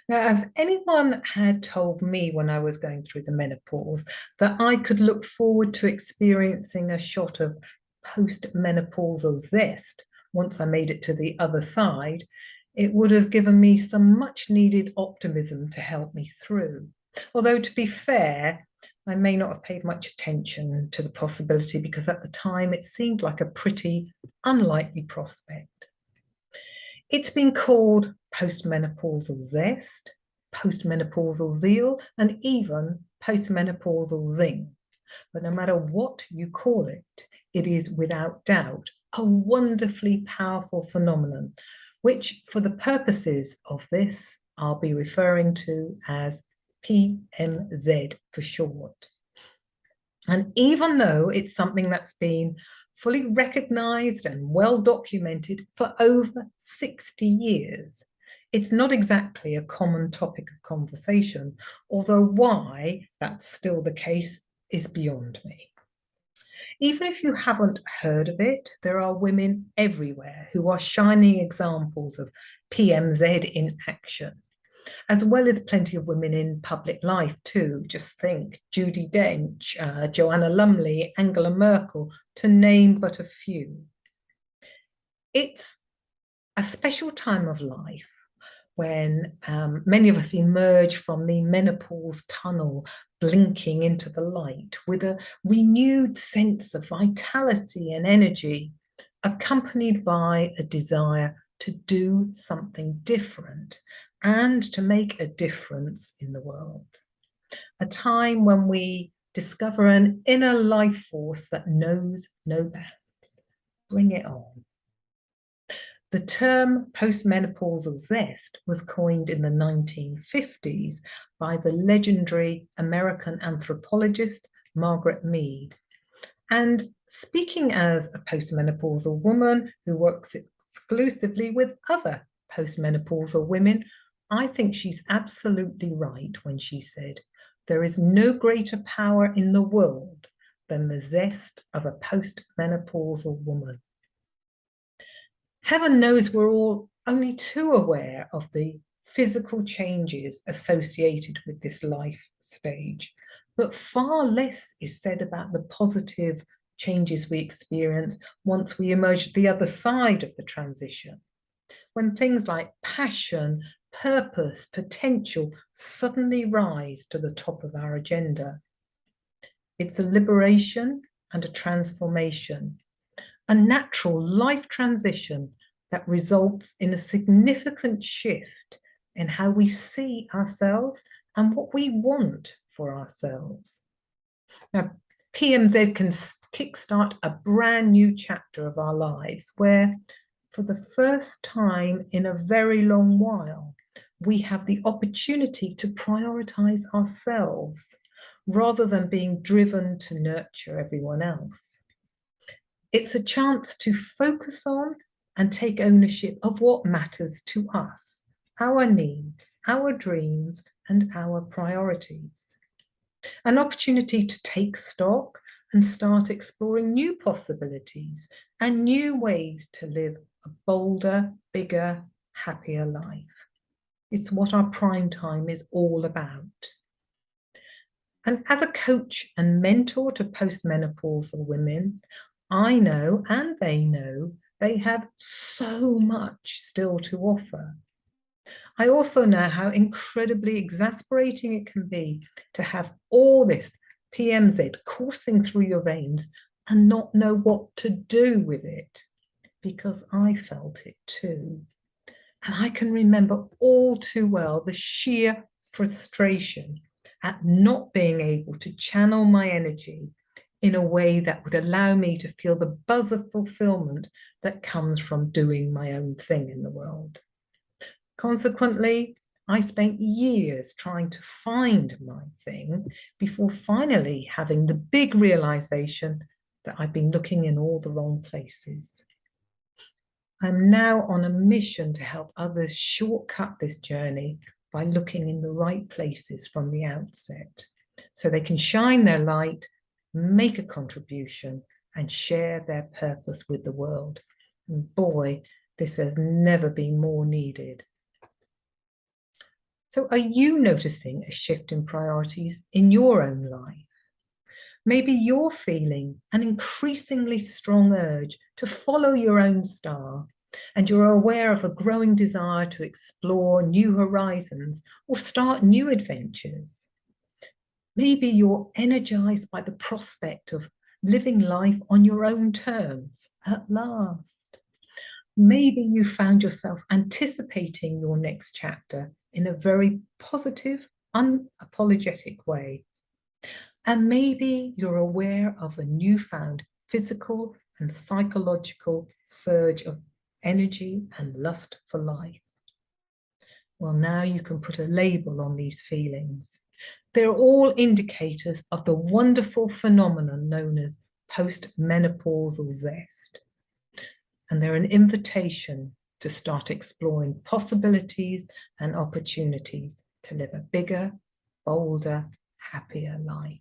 Now, if anyone had told me when I was going through the menopause that I could look forward to experiencing a shot of post-menopausal zest once I made it to the other side, it would have given me some much needed optimism to help me through. Although, to be fair, I may not have paid much attention to the possibility because at the time it seemed like a pretty unlikely prospect. It's been called postmenopausal zest, postmenopausal zeal, and even postmenopausal zing. But no matter what you call it, it is without doubt a wonderfully powerful phenomenon, which for the purposes of this, I'll be referring to as PMZ for short. And even though it's something that's been fully recognized and well documented for over 60 years, it's not exactly a common topic of conversation, although why that's still the case is beyond me. Even if you haven't heard of it, there are women everywhere who are shining examples of PMZ in action, as well as plenty of women in public life too. Just think Judi Dench, Joanna Lumley, Angela Merkel, to name but a few. It's a special time of life when many of us emerge from the menopause tunnel, blinking into the light with a renewed sense of vitality and energy, accompanied by a desire to do something different and to make a difference in the world. A time when we discover an inner life force that knows no bounds. Bring it on. The term postmenopausal zest was coined in the 1950s by the legendary American anthropologist Margaret Mead. And speaking as a postmenopausal woman who works exclusively with other postmenopausal women, I think she's absolutely right when she said, there is no greater power in the world than the zest of a postmenopausal woman. Heaven knows we're all only too aware of the physical changes associated with this life stage, but far less is said about the positive changes we experience once we emerge at the other side of the transition, when things like passion, purpose, potential suddenly rise to the top of our agenda. It's a liberation and a transformation, a natural life transition that results in a significant shift in how we see ourselves and what we want for ourselves. Now, PMZ can kickstart a brand new chapter of our lives where, for the first time in a very long while, we have the opportunity to prioritize ourselves rather than being driven to nurture everyone else. It's a chance to focus on and take ownership of what matters to us, our needs, our dreams, and our priorities. An opportunity to take stock and start exploring new possibilities and new ways to live a bolder, bigger, happier life. It's what our prime time is all about. And as a coach and mentor to postmenopausal women, I know and they have so much still to offer. I also know how incredibly exasperating it can be to have all this PMZ coursing through your veins and not know what to do with it, because I felt it too. And I can remember all too well the sheer frustration at not being able to channel my energy in a way that would allow me to feel the buzz of fulfillment that comes from doing my own thing in the world. Consequently, I spent years trying to find my thing before finally having the big realization that I've been looking in all the wrong places. I'm now on a mission to help others shortcut this journey by looking in the right places from the outset, so they can shine their light, make a contribution, and share their purpose with the world. And boy, this has never been more needed. So are you noticing a shift in priorities in your own life? Maybe you're feeling an increasingly strong urge to follow your own star, and you're aware of a growing desire to explore new horizons or start new adventures. Maybe you're energized by the prospect of living life on your own terms at last. Maybe you found yourself anticipating your next chapter in a very positive, unapologetic way. And maybe you're aware of a newfound physical and psychological surge of energy and lust for life. Well, now you can put a label on these feelings. They're all indicators of the wonderful phenomenon known as post-menopausal zest. And they're an invitation to start exploring possibilities and opportunities to live a bigger, bolder, happier life.